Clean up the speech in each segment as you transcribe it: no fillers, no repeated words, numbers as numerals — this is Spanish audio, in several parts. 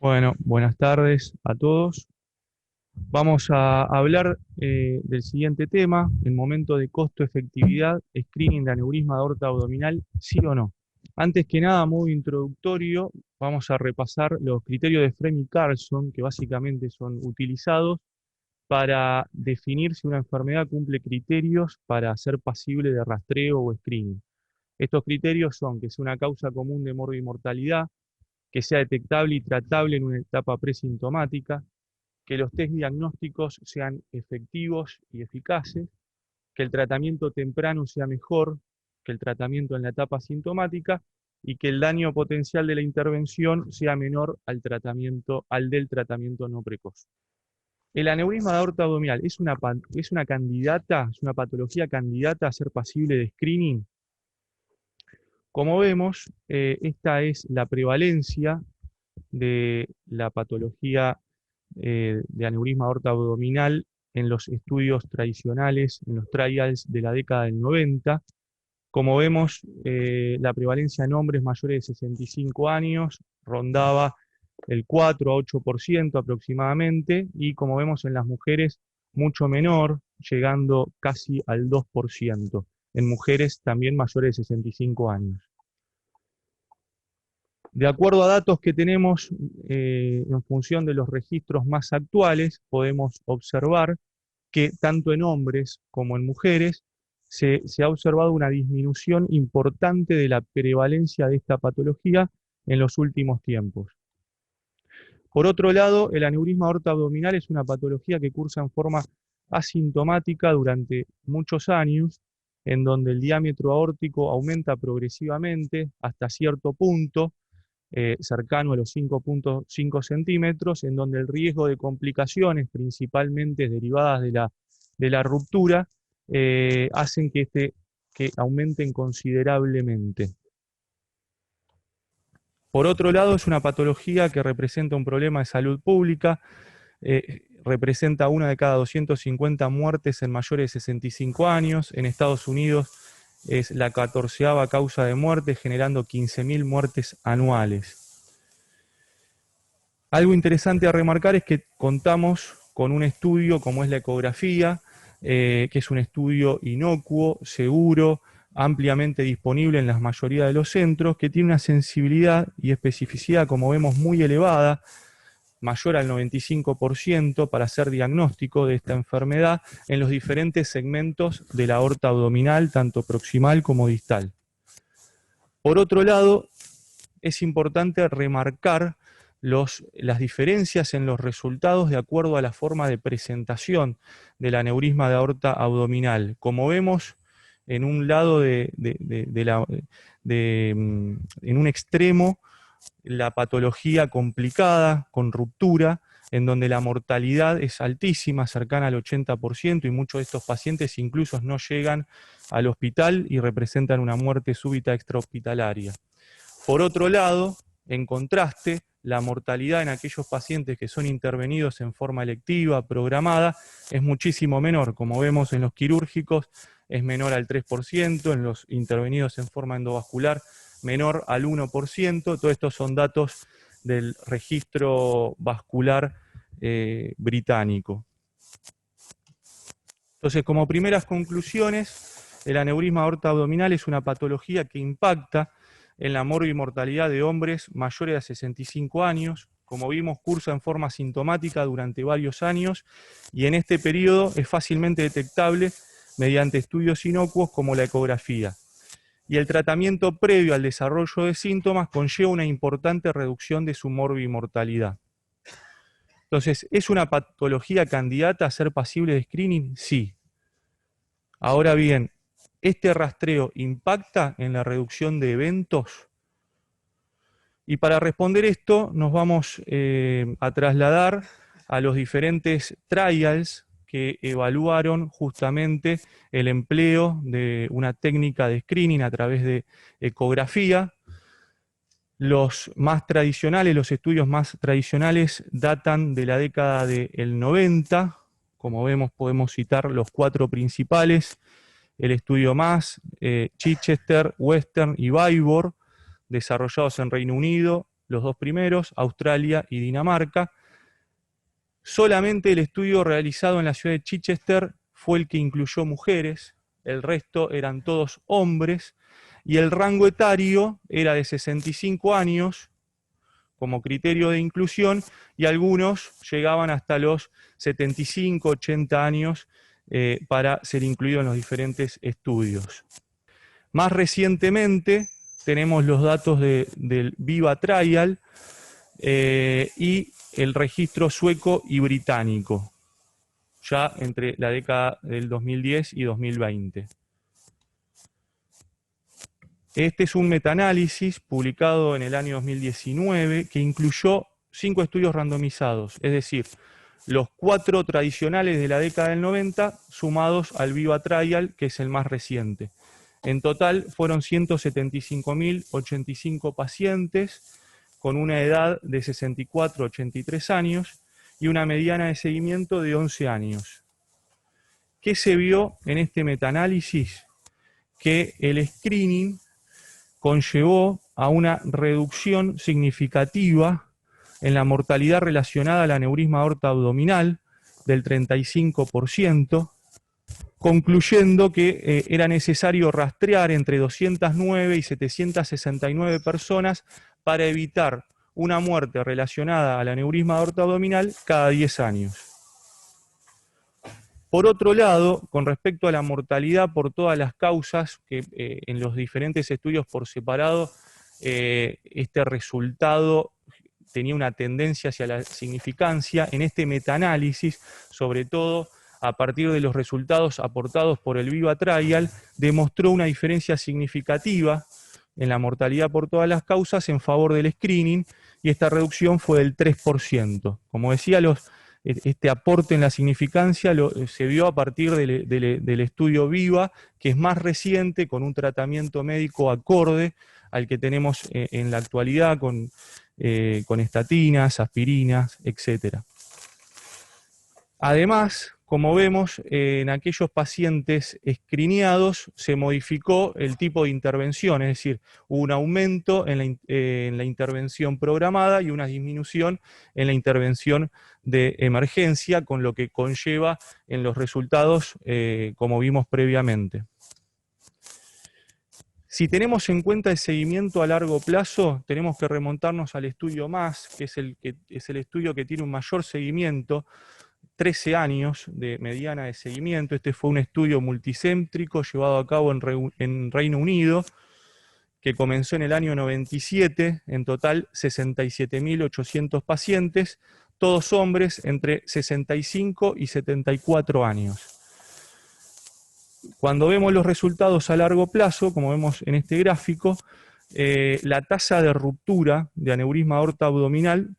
Bueno, buenas tardes a todos. Vamos a hablar del siguiente tema, el momento de costo-efectividad, screening de aneurisma de aorta abdominal, sí o no. Antes que nada, a modo introductorio, vamos a repasar los criterios de Frame y Carlson, que básicamente son utilizados para definir si una enfermedad cumple criterios para ser pasible de rastreo o screening. Estos criterios son que sea una causa común de morbimortalidad, que sea detectable y tratable en una etapa presintomática, que los test diagnósticos sean efectivos y eficaces, que el tratamiento temprano sea mejor que el tratamiento en la etapa sintomática y que el daño potencial de la intervención sea menor al del tratamiento no precoz. El aneurisma de aorta abdominal es una candidata, es una patología candidata a ser pasible de screening. Como vemos, esta es la prevalencia de la patología de aneurisma aorta abdominal en los estudios tradicionales, en los trials de la década del 90. Como vemos, la prevalencia en hombres mayores de 65 años rondaba el 4 a 8% aproximadamente, y como vemos en las mujeres, mucho menor, llegando casi al 2%, en mujeres también mayores de 65 años. De acuerdo a datos que tenemos en función de los registros más actuales, podemos observar que tanto en hombres como en mujeres se ha observado una disminución importante de la prevalencia de esta patología en los últimos tiempos. Por otro lado, el aneurisma aorta abdominal es una patología que cursa en forma asintomática durante muchos años, en donde el diámetro aórtico aumenta progresivamente hasta cierto punto, cercano a los 5,5 centímetros, en donde el riesgo de complicaciones, principalmente derivadas de la ruptura, hacen que aumenten considerablemente. Por otro lado, es una patología que representa un problema de salud pública, representa una de cada 250 muertes en mayores de 65 años. En Estados Unidos es la 14ª causa de muerte, generando 15.000 muertes anuales. Algo interesante a remarcar es que contamos con un estudio como es la ecografía, que es un estudio inocuo, seguro, ampliamente disponible en la mayoría de los centros, que tiene una sensibilidad y especificidad, como vemos, muy elevada, mayor al 95% para hacer diagnóstico de esta enfermedad en los diferentes segmentos de la aorta abdominal, tanto proximal como distal. Por otro lado, es importante remarcar las diferencias en los resultados de acuerdo a la forma de presentación del aneurisma de aorta abdominal. Como vemos, en un lado en un extremo, la patología complicada, con ruptura, en donde la mortalidad es altísima, cercana al 80%, y muchos de estos pacientes incluso no llegan al hospital y representan una muerte súbita extrahospitalaria. Por otro lado, en contraste, la mortalidad en aquellos pacientes que son intervenidos en forma electiva, programada, es muchísimo menor. Como vemos en los quirúrgicos, es menor al 3%, en los intervenidos en forma endovascular, menor al 1%. Todos estos son datos del registro vascular británico. Entonces, como primeras conclusiones, el aneurisma aorta abdominal es una patología que impacta en la morbimortalidad de hombres mayores de 65 años. Como vimos, cursa en forma sintomática durante varios años, y en este periodo es fácilmente detectable mediante estudios inocuos como la ecografía. Y el tratamiento previo al desarrollo de síntomas conlleva una importante reducción de su morbimortalidad. Entonces, ¿es una patología candidata a ser pasible de screening? Sí. Ahora bien, ¿este rastreo impacta en la reducción de eventos? Y para responder esto nos vamos a trasladar a los diferentes trials que evaluaron justamente el empleo de una técnica de screening a través de ecografía. Los más tradicionales, los estudios más tradicionales datan de la década del 90. Como vemos, podemos citar los 4 principales: el estudio MAS, Chichester, Western y Bybor, desarrollados en Reino Unido, los dos primeros, Australia y Dinamarca. Solamente el estudio realizado en la ciudad de Chichester fue el que incluyó mujeres, el resto eran todos hombres, y el rango etario era de 65 años como criterio de inclusión, y algunos llegaban hasta los 75, 80 años para ser incluidos en los diferentes estudios. Más recientemente tenemos los datos del Viva Trial y el registro sueco y británico, ya entre la década del 2010 y 2020. Este es un metaanálisis publicado en el año 2019 que incluyó 5 estudios randomizados, es decir, los 4 tradicionales de la década del 90 sumados al Viva Trial, que es el más reciente. En total fueron 175.085 pacientes con una edad de 64 a 83 años y una mediana de seguimiento de 11 años. ¿Qué se vio en este metaanálisis? Que el screening conllevó a una reducción significativa en la mortalidad relacionada al aneurisma aorta abdominal del 35%, concluyendo que era necesario rastrear entre 209 y 769 personas para evitar una muerte relacionada al aneurisma aorta abdominal cada 10 años. Por otro lado, con respecto a la mortalidad por todas las causas, que en los diferentes estudios por separado, este resultado tenía una tendencia hacia la significancia. En este metaanálisis, sobre todo a partir de los resultados aportados por el Viva Trial, demostró una diferencia significativa en la mortalidad por todas las causas en favor del screening, y esta reducción fue del 3%. Como decía, este aporte en la significancia se vio a partir del estudio Viva, que es más reciente, con un tratamiento médico acorde al que tenemos en la actualidad, con estatinas, aspirinas, etc. Además, como vemos, en aquellos pacientes escrineados se modificó el tipo de intervención, es decir, hubo un aumento en la intervención programada y una disminución en la intervención de emergencia, con lo que conlleva en los resultados como vimos previamente. Si tenemos en cuenta el seguimiento a largo plazo, tenemos que remontarnos al estudio MAS, que es el estudio que tiene un mayor seguimiento, 13 años de mediana de seguimiento. Este fue un estudio multicéntrico llevado a cabo en Reino Unido, que comenzó en el año 97, en total 67.800 pacientes, todos hombres entre 65 y 74 años. Cuando vemos los resultados a largo plazo, como vemos en este gráfico, la tasa de ruptura de aneurisma aorta abdominal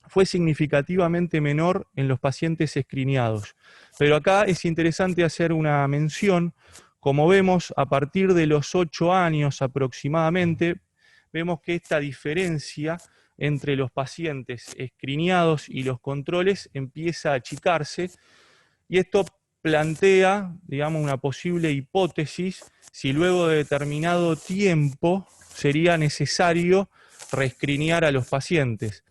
fue significativamente menor en los pacientes escrineados. Pero acá es interesante hacer una mención. Como vemos, a partir de los 8 años aproximadamente, vemos que esta diferencia entre los pacientes escrineados y los controles empieza a achicarse, y esto plantea, digamos, una posible hipótesis si luego de determinado tiempo sería necesario reescrinear a los pacientes.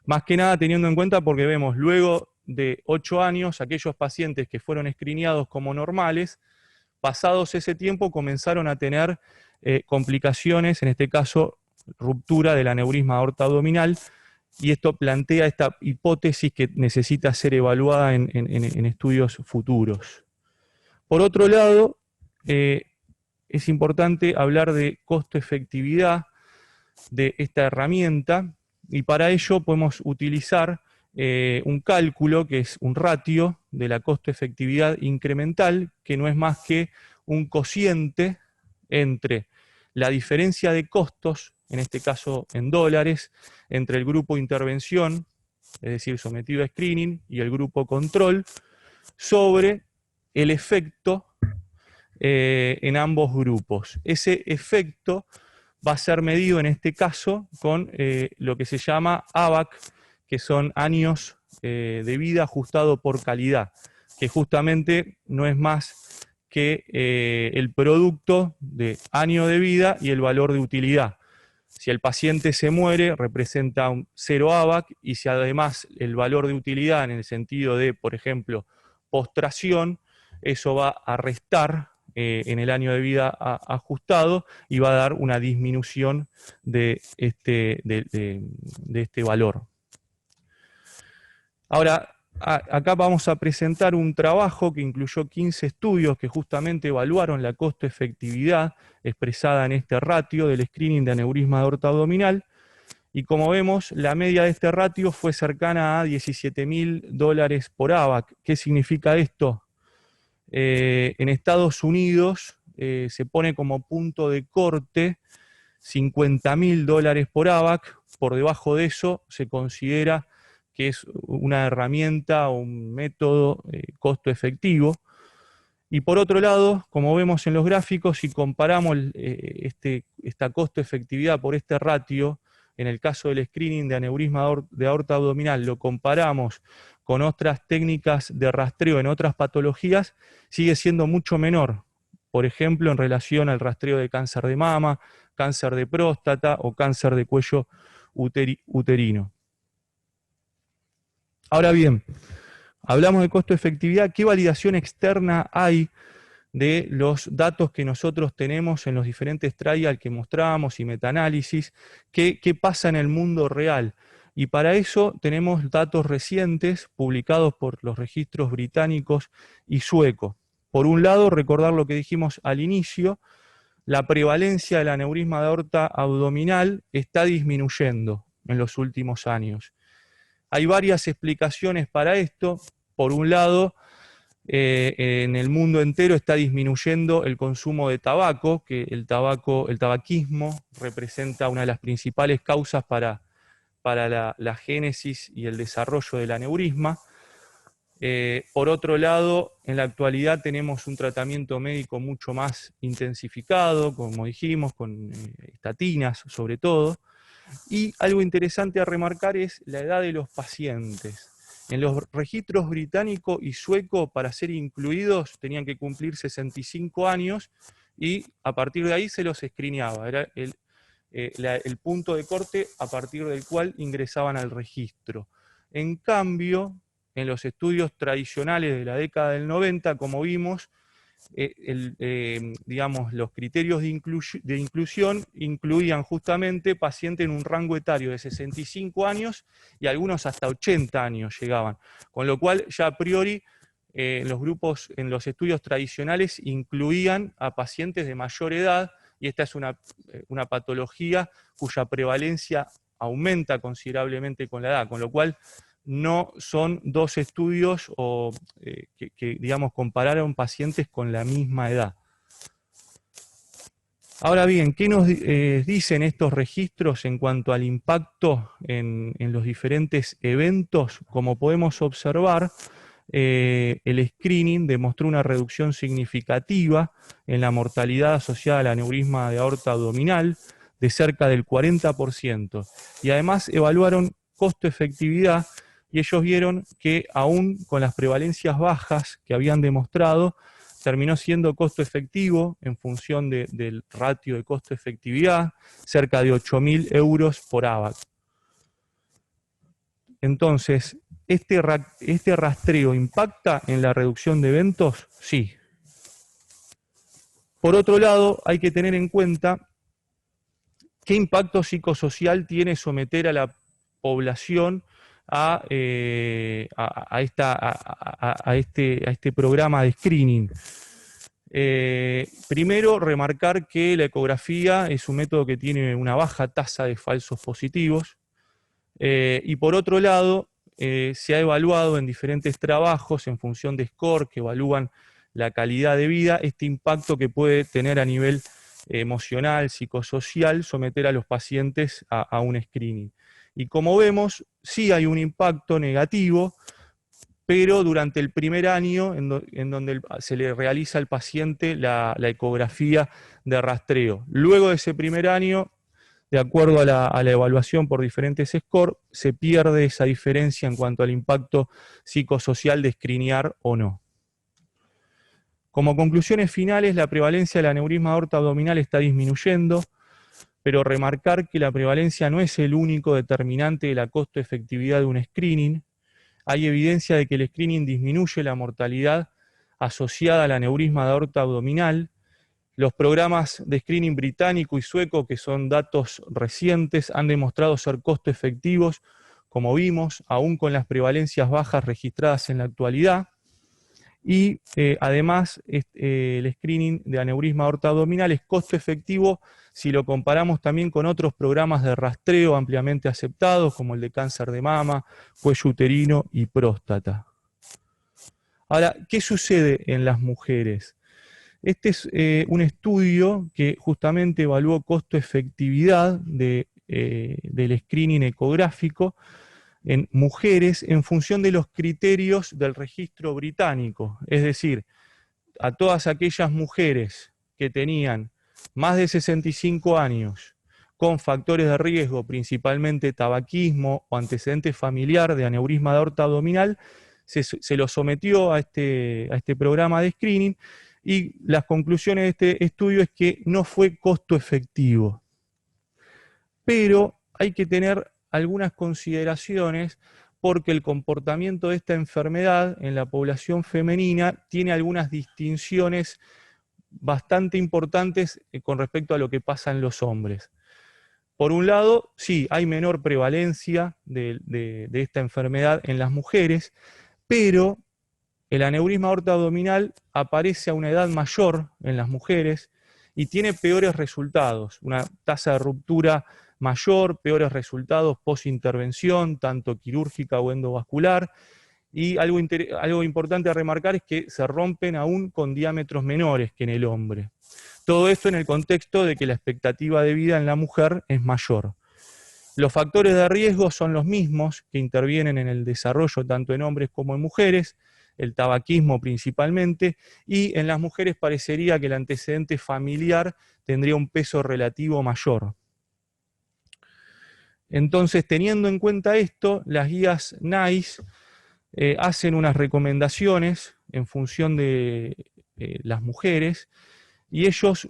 Más que nada teniendo en cuenta porque vemos luego de 8 años, aquellos pacientes que fueron escrineados como normales, pasados ese tiempo comenzaron a tener complicaciones, en este caso ruptura del aneurisma aorta abdominal, y esto plantea esta hipótesis que necesita ser evaluada en estudios futuros. Por otro lado, es importante hablar de costo-efectividad de esta herramienta, y para ello podemos utilizar un cálculo que es un ratio de la costo-efectividad incremental, que no es más que un cociente entre la diferencia de costos, en este caso en dólares, entre el grupo de intervención, es decir, sometido a screening, y el grupo control, sobre el efecto en ambos grupos. Ese efecto va a ser medido en este caso con lo que se llama ABAC, que son años de vida ajustado por calidad, que justamente no es más que el producto de año de vida y el valor de utilidad. Si el paciente se muere, representa un 0 ABAC, y si además el valor de utilidad en el sentido de, por ejemplo, postración, eso va a restar en el año de vida ajustado y va a dar una disminución de este valor. Ahora, acá vamos a presentar un trabajo que incluyó 15 estudios que justamente evaluaron la costo-efectividad expresada en este ratio del screening de aneurisma de aorta abdominal, y como vemos, la media de este ratio fue cercana a $17.000 por ABAC. ¿Qué significa esto? En Estados Unidos se pone como punto de corte $50.000 por ABAC. Por debajo de eso se considera que es una herramienta o un método costo efectivo. Y por otro lado, como vemos en los gráficos, si comparamos esta costo efectividad por este ratio, en el caso del screening de aneurisma de aorta abdominal, lo comparamos con otras técnicas de rastreo en otras patologías, sigue siendo mucho menor. Por ejemplo, en relación al rastreo de cáncer de mama, cáncer de próstata o cáncer de cuello uterino. Ahora bien, hablamos de costo-efectividad. ¿Qué validación externa hay de los datos que nosotros tenemos en los diferentes trials que mostramos y metaanálisis? ¿Qué pasa en el mundo real? Y para eso tenemos datos recientes publicados por los registros británicos y suecos. Por un lado, recordar lo que dijimos al inicio, la prevalencia del aneurisma de aorta abdominal está disminuyendo en los últimos años. Hay varias explicaciones para esto. Por un lado, en el mundo entero está disminuyendo el consumo de tabaco, que el tabaquismo representa una de las principales causas para la génesis y el desarrollo del aneurisma. Por otro lado, en la actualidad tenemos un tratamiento médico mucho más intensificado, como dijimos, con estatinas sobre todo. Y algo interesante a remarcar es la edad de los pacientes. En los registros británico y sueco, para ser incluidos, tenían que cumplir 65 años y a partir de ahí se los escrineaba. Era el punto de corte a partir del cual ingresaban al registro. En cambio, en los estudios tradicionales de la década del 90, como vimos, digamos, los criterios de inclusión incluían justamente pacientes en un rango etario de 65 años y algunos hasta 80 años llegaban. Con lo cual, ya a priori, los grupos en los estudios tradicionales incluían a pacientes de mayor edad, y esta es una patología cuya prevalencia aumenta considerablemente con la edad, con lo cual no son dos estudios que digamos, compararon pacientes con la misma edad. Ahora bien, ¿qué nos dicen estos registros en cuanto al impacto en los diferentes eventos? Como podemos observar, el screening demostró una reducción significativa en la mortalidad asociada al aneurisma de aorta abdominal de cerca del 40%. Y además evaluaron costo-efectividad, y ellos vieron que aún con las prevalencias bajas que habían demostrado, terminó siendo costo efectivo en función del ratio de costo-efectividad, cerca de 8.000 euros por ABAC. Entonces, ¿este rastreo impacta en la reducción de eventos? Sí. Por otro lado, hay que tener en cuenta qué impacto psicosocial tiene someter a la población a este programa de screening. Primero, remarcar que la ecografía es un método que tiene una baja tasa de falsos positivos, y por otro lado, se ha evaluado en diferentes trabajos en función de score que evalúan la calidad de vida, este impacto que puede tener a nivel emocional, psicosocial, someter a los pacientes a un screening. Y como vemos, sí hay un impacto negativo, pero durante el primer año en donde se le realiza al paciente la ecografía de rastreo. Luego de ese primer año, de acuerdo a la evaluación por diferentes scores, se pierde esa diferencia en cuanto al impacto psicosocial de screenear o no. Como conclusiones finales, la prevalencia del aneurisma de aorta abdominal está disminuyendo, pero remarcar que la prevalencia no es el único determinante de la costo-efectividad de un screening. Hay evidencia de que el screening disminuye la mortalidad asociada al aneurisma de aorta abdominal. Los programas de screening británico y sueco, que son datos recientes, han demostrado ser costo efectivos, como vimos, aún con las prevalencias bajas registradas en la actualidad. Y además, el screening de aneurisma aorta abdominal es costo efectivo si lo comparamos también con otros programas de rastreo ampliamente aceptados, como el de cáncer de mama, cuello uterino y próstata. Ahora, ¿qué sucede en las mujeres? Este es un estudio que justamente evaluó costo-efectividad del screening ecográfico en mujeres en función de los criterios del registro británico. Es decir, a todas aquellas mujeres que tenían más de 65 años, con factores de riesgo, principalmente tabaquismo o antecedente familiar de aneurisma de aorta abdominal, se lo sometió a este programa de screening, y las conclusiones de este estudio es que no fue costo efectivo. Pero hay que tener algunas consideraciones porque el comportamiento de esta enfermedad en la población femenina tiene algunas distinciones bastante importantes con respecto a lo que pasa en los hombres. Por un lado, sí, hay menor prevalencia de esta enfermedad en las mujeres, pero el aneurisma aorta abdominal aparece a una edad mayor en las mujeres y tiene peores resultados, una tasa de ruptura mayor, peores resultados post-intervención, tanto quirúrgica o endovascular, y algo importante a remarcar es que se rompen aún con diámetros menores que en el hombre. Todo esto en el contexto de que la expectativa de vida en la mujer es mayor. Los factores de riesgo son los mismos que intervienen en el desarrollo tanto en hombres como en mujeres, el tabaquismo principalmente, y en las mujeres parecería que el antecedente familiar tendría un peso relativo mayor. Entonces, teniendo en cuenta esto, las guías NICE hacen unas recomendaciones en función de las mujeres, y ellos,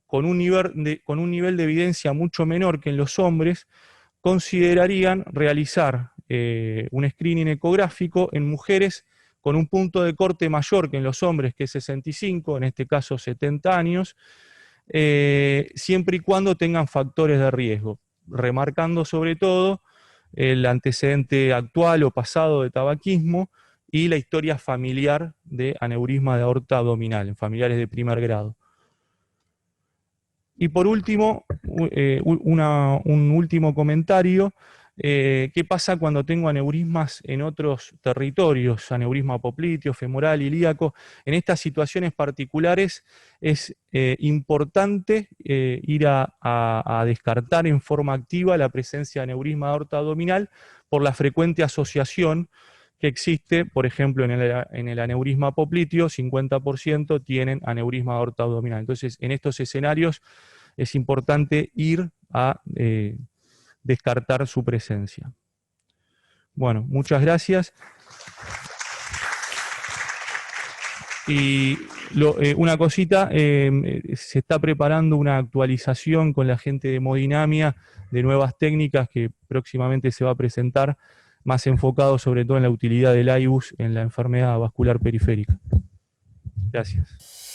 con un nivel de evidencia mucho menor que en los hombres, considerarían realizar un screening ecográfico en mujeres con un punto de corte mayor que en los hombres, que es 65, en este caso 70 años, siempre y cuando tengan factores de riesgo, remarcando sobre todo el antecedente actual o pasado de tabaquismo y la historia familiar de aneurisma de aorta abdominal, en familiares de primer grado. Y por último, un último comentario. ¿Qué pasa cuando tengo aneurismas en otros territorios? Aneurisma apopliteo, femoral, ilíaco. En estas situaciones particulares es importante ir a descartar en forma activa la presencia de aneurisma de aorta abdominal por la frecuente asociación que existe, por ejemplo, en el aneurisma apopliteo, 50% tienen aneurisma de aorta abdominal. Entonces, en estos escenarios es importante ir a descartar su presencia. Bueno, muchas gracias. Y una cosita, se está preparando una actualización con la gente de Hemodinamia de nuevas técnicas que próximamente se va a presentar, más enfocado sobre todo en la utilidad del IBUS en la enfermedad vascular periférica. Gracias.